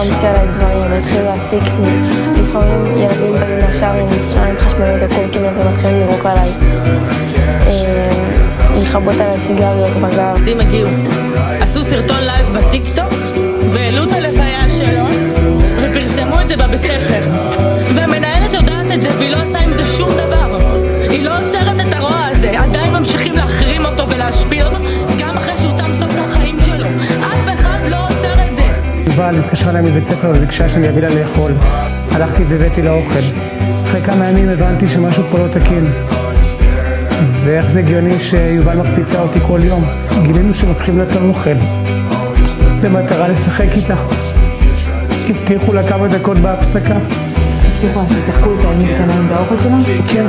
ממציא עליי דברים, התחיל להציק לי. לפעמים ילדים באים לשער עם מצרים חשמליות או קורקינט ומתחילים לירוק עליי. לכבות עליי סיגריות בגב. ילדים הגיעו, עשו סרטון לייב בטיקטוק והעלו את הלוויה שלו ופרסמו את זה בבית ספר. והמנהלת יודעת את זה והיא לא עושה עם זה שום דבר. היא לא עוצרת את הרוע הזה, עדיין ממשיכים להחרים אותו ולהשפיל אותו גם אחרי שהוא שם סוף לחיים שלו. אף אחד לא עוצר את זה. יובל התקשרה אליי מבית ספר וביקשה שאני אביא לה לאכול. הלכתי והבאתי לה אוכל. אחרי כמה ימים הבנתי שמשהו פה לא תקין. ואיך זה הגיוני שיובל מקפיצה אותי כל יום. גילינו שלוקחים לה את האוכל במטרה לשחק איתה. הבטיחו לה כמה דקות בהפסקה. הבטיחו לה שישחקו איתה עם קטנה עם את האוכל שלה? כן.